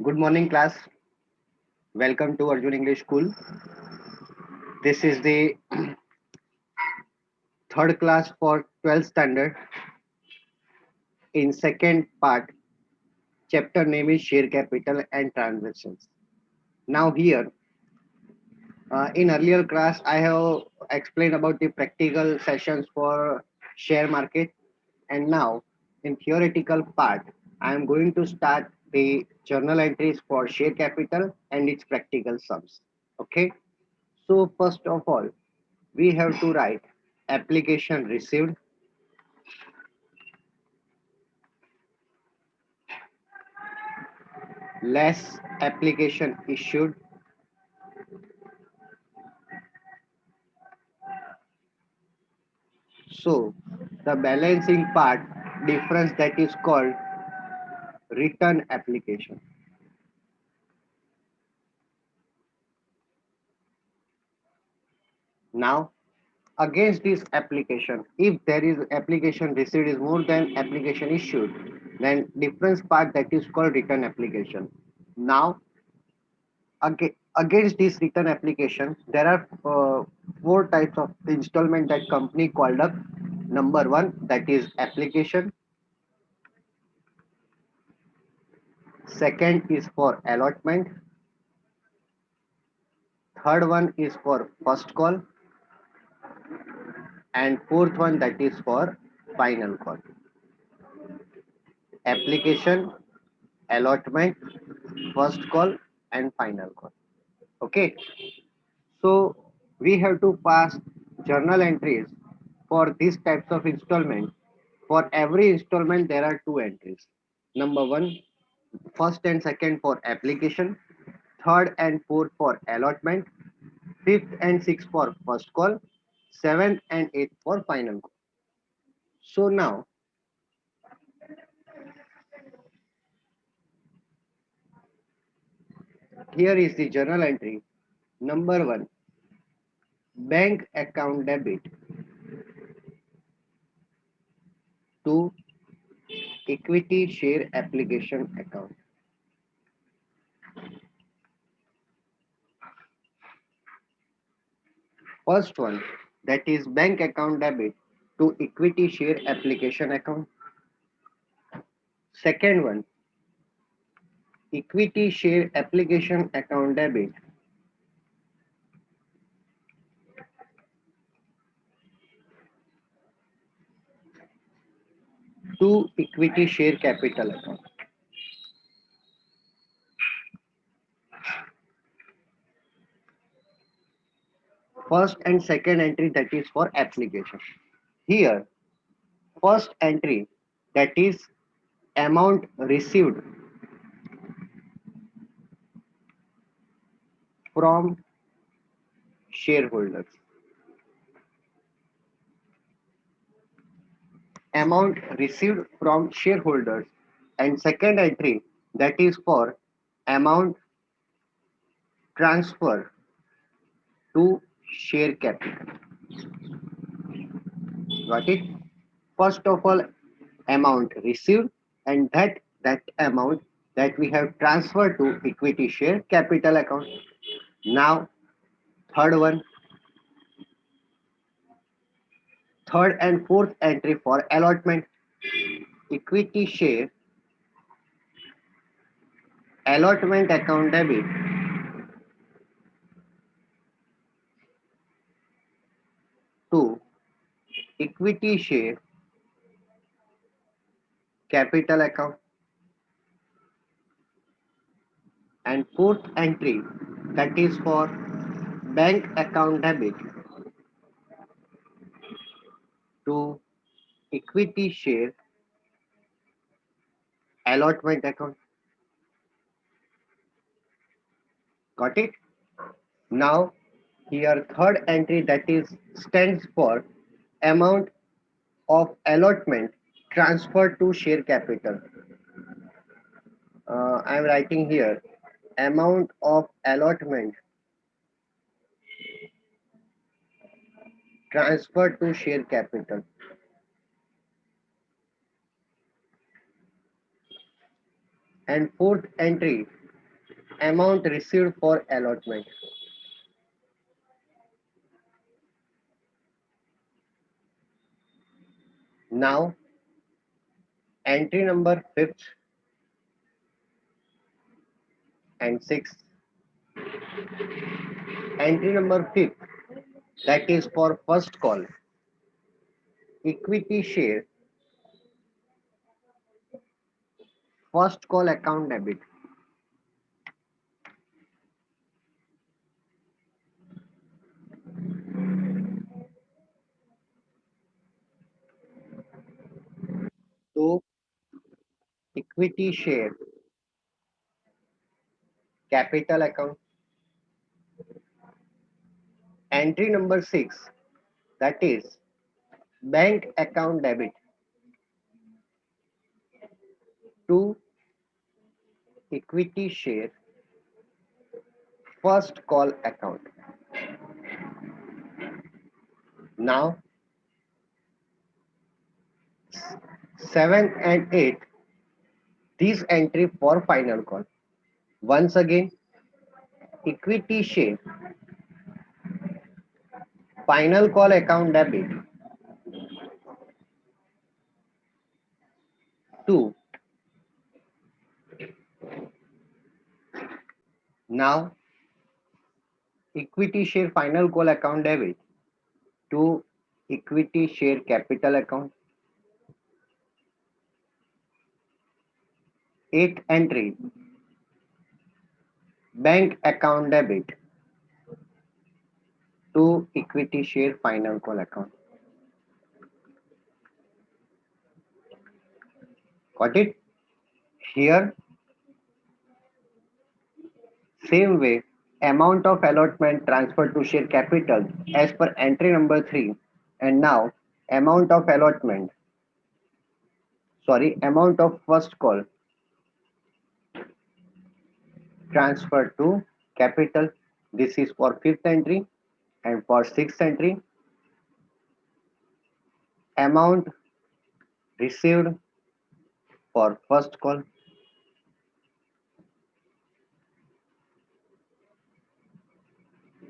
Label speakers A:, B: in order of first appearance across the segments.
A: Good morning, class. Welcome to Arjun English School. This is the third class for 12th standard. In second part, chapter name is Share Capital and Transactions. Now here, in earlier class, I have explained about the practical sessions for share market, and now in theoretical part, I am going to start the journal entries for share capital and its practical sums. Okay. So first of all, we have to write application received, less application issued. So the balancing part difference that is called return application. Now against this application, if there is application received is more than application issued, then difference part that is called return application. Now against this return application, there are four types of installment that company called up. Number one, that is application. Second is for allotment. Third one is for first call, and fourth one that is for final call. Application, allotment, first call, and final call. Okay, so we have to pass journal entries for these types of installment. For every installment, there are two entries. Number one, first and second for application, third and fourth for allotment, fifth and sixth for first call, seventh and eighth for final call. So now here is the journal entry. Number one, bank account debit to equity share application account. First one, that is bank account debit to equity share application account. Second one, equity share application account debit to equity share capital account. First and second entry that is for application. Here, first entry that is amount received from shareholders. Amount received from shareholders, and second entry that is for amount transfer to share capital. Got it? First of all, amount received, and that amount that we have transferred to equity share capital account. Now third one, third and fourth entry for allotment, equity share allotment account debit to equity share capital account, and fourth entry that is for bank account debit to equity share allotment account. Got it? Now here third entry that is stands for amount of allotment transferred to share capital. I am writing here amount of allotment transferred to share capital. And fourth entry amount received for allotment. Now entry number 5th and 6th. Entry number 5th, that is for first call, equity share, first call account debit. So equity share capital account. Entry number 6, that is bank account debit to equity share first call account. Now 7 and 8, these entry for final call. Once again, equity share final call account debit to now equity share final call account debit to equity share capital account. 8 entry bank account debit to equity share final call account. Got it? Here, same way, amount of allotment transferred to share capital as per entry number 3, and now amount of allotment, sorry, amount of first call transferred to capital. This is for 5th entry, and for 6th entry, amount received for first call.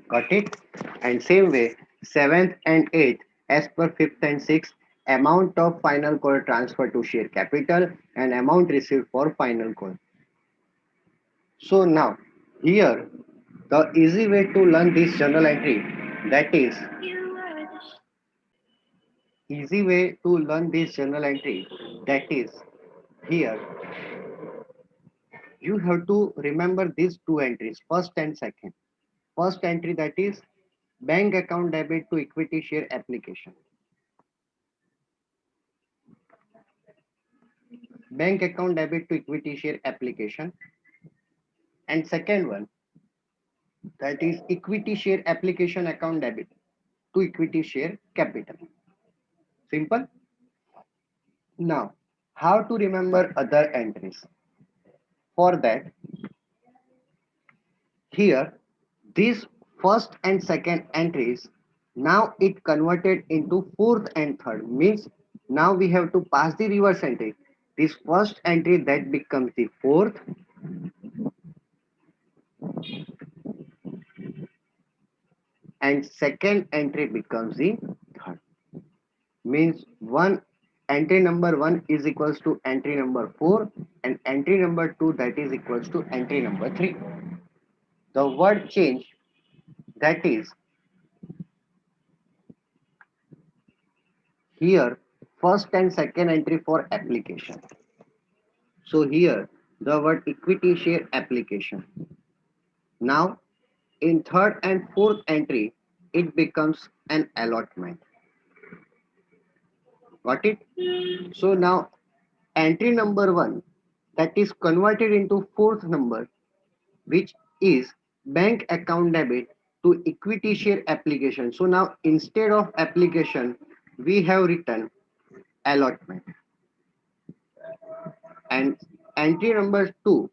A: Got it? And same way, 7th and 8th, as per 5th and 6th, amount of final call transfer to share capital and amount received for final call. So now, here, the easy way to learn this journal entry, that is, easy way to learn this journal entry, that is, here, you have to remember these two entries, first and second. First entry, that is bank account debit to equity share application. Bank account debit to equity share application. And second one, that is equity share application account debit to equity share capital. Simple. Now, how to remember other entries? For that, here, these first and second entries, now it converted into fourth and third. Means now we have to pass the reverse entry. This first entry that becomes the fourth, and second entry becomes the third. Means one entry number 1 is equals to entry number 4, and entry number 2 that is equals to entry number 3. The word change, that is here first and second entry for application. So here the word equity share application. Now in third and fourth entry it becomes an allotment. Got it? So now entry number 1 that is converted into fourth number, which is bank account debit to equity share application. So now instead of application we have written allotment. And entry number 2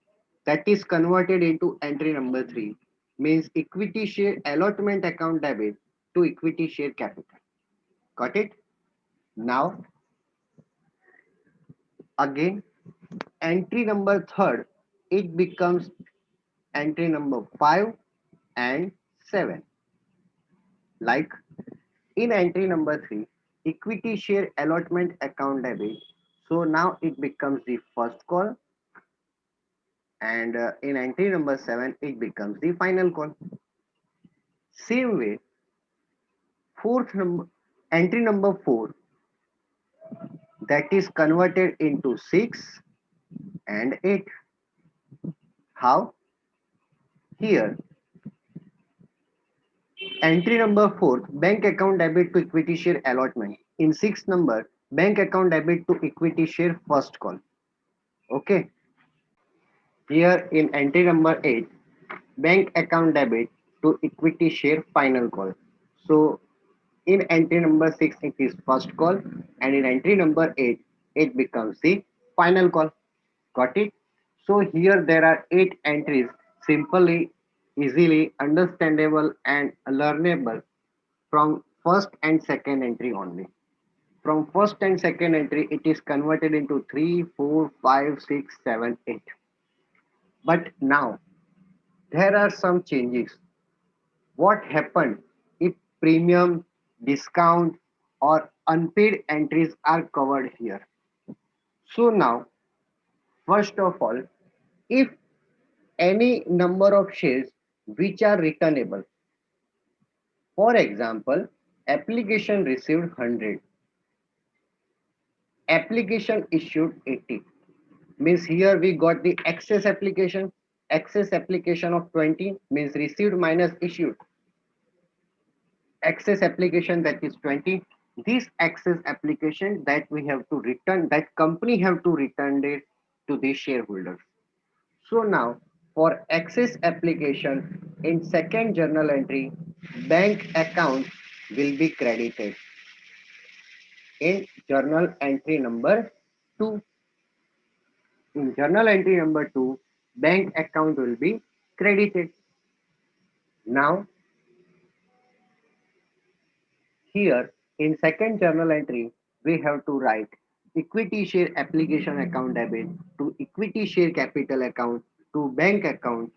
A: that is converted into entry number 3 means equity share allotment account debit to equity share capital. Got it? Now again entry number 3rd, it becomes entry number 5 and 7. Like in entry number 3, equity share allotment account debit. So now it becomes the first call, and in entry number 7 it becomes the final call. Same way, fourth number entry number 4, that is converted into 6 and 8. How? Here, entry number 4, bank account debit to equity share allotment. In 6 number, bank account debit to equity share first call. Okay. Here in entry number 8, bank account debit to equity share final call. So in entry number 6 it is first call, and in entry number 8 it becomes the final call. Got it? So here there are 8 entries, simply, easily understandable and learnable from first and second entry only. From first and second entry it is converted into 3, 4, 5, 6, 7, 8. But now there are some changes. What happened if premium, discount, or unpaid entries are covered here? So now, first of all, if any number of shares which are returnable, for example, application received 100, application issued 80, means here we got the excess application of 20 means received minus issued, excess application, that is 20. This excess application that we have to return, that company have to return it to the shareholders. So now for excess application in second journal entry, bank account will be credited. In journal entry number 2, in journal entry number 2, bank account will be credited. Now here in second journal entry, we have to write equity share application account debit to equity share capital account to bank account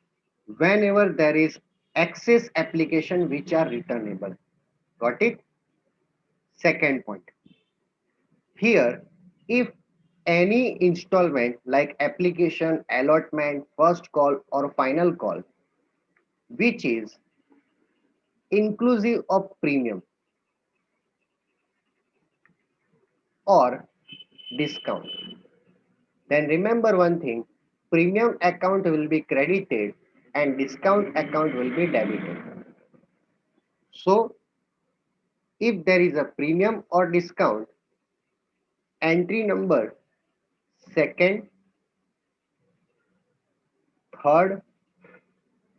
A: whenever there is excess application which are returnable. Got it? Second point. Here, if any installment like application, allotment, first call or final call, which is inclusive of premium or discount, then remember one thing, premium account will be credited and discount account will be debited. So if there is a premium or discount, entry number second, third,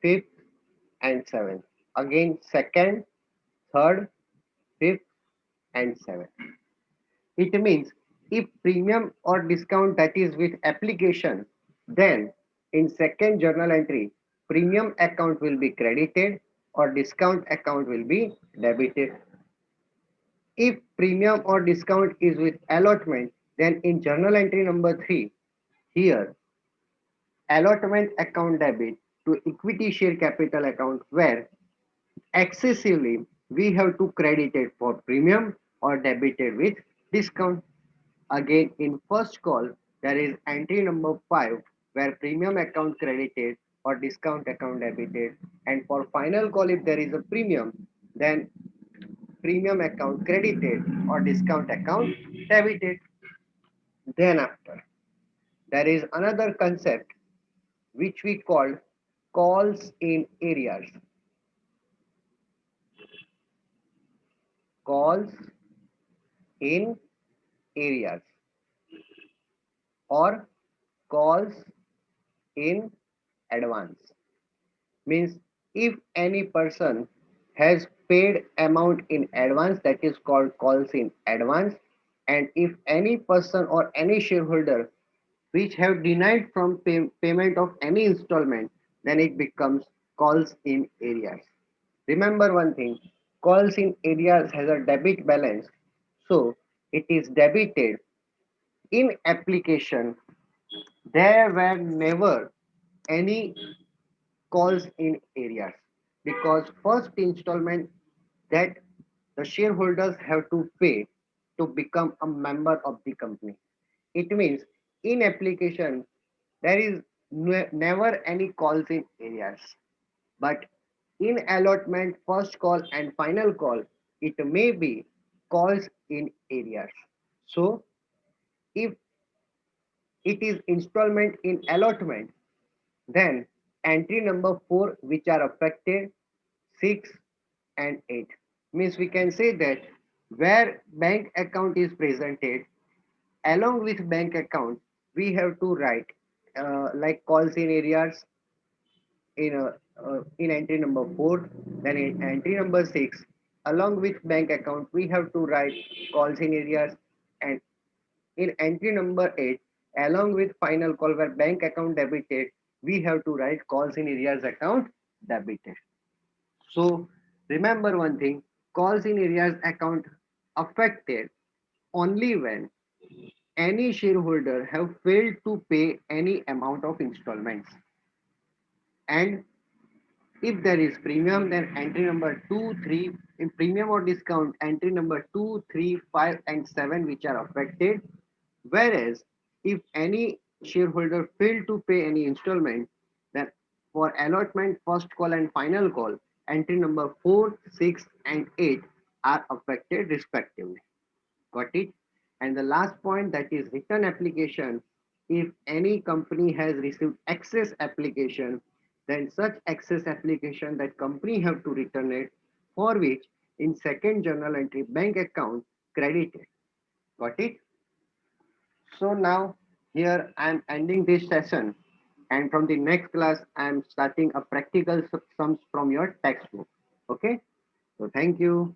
A: fifth and seventh. Again second, third, fifth and seventh. It means if premium or discount that is with application, then in second journal entry, premium account will be credited or discount account will be debited. If premium or discount is with allotment, then in journal entry number 3, here allotment account debit to equity share capital account, where excessively we have to credit it for premium or debited with discount. Again, in first call, there is entry number 5 where premium account credited or discount account debited. And for final call, if there is a premium, then premium account credited or discount account debited. Then after, there is another concept which we call calls in areas. Calls in areas or calls in advance. Means if any person has paid amount in advance, that is called calls in advance, and if any person or any shareholder which have denied from payment of any installment, then it becomes calls in areas. Remember one thing, calls in areas has a debit balance, so it is debited. In application there were never any calls in areas, because first installment that the shareholders have to pay to become a member of the company. It means in application there is never any calls in areas, but in allotment first call and final call it may be calls in areas. So if it is installment in allotment, then entry number 4 which are affected 6 and 8, means we can say that where bank account is presented, along with bank account we have to write like calls in areas in entry number 4, then in entry number 6 along with bank account we have to write calls in areas, and in entry number 8 along with final call where bank account debited we have to write calls in areas account debited. So remember one thing, calls in areas account affected only when any shareholder have failed to pay any amount of installments, and if there is premium, then entry number 2, 3, in premium or discount, entry number 2, 3, 5, and 7 which are affected. Whereas if any shareholder failed to pay any installment, then for allotment, first call and final call, entry number 4, 6, and 8 are affected respectively. Got it? And the last point, that is return application. If any company has received excess application, then such excess application that company have to return it, for which in second journal entry bank account credited. Got it? So now here I am ending this session, and from the next class I am starting a practical sums from your textbook. Okay? So thank you.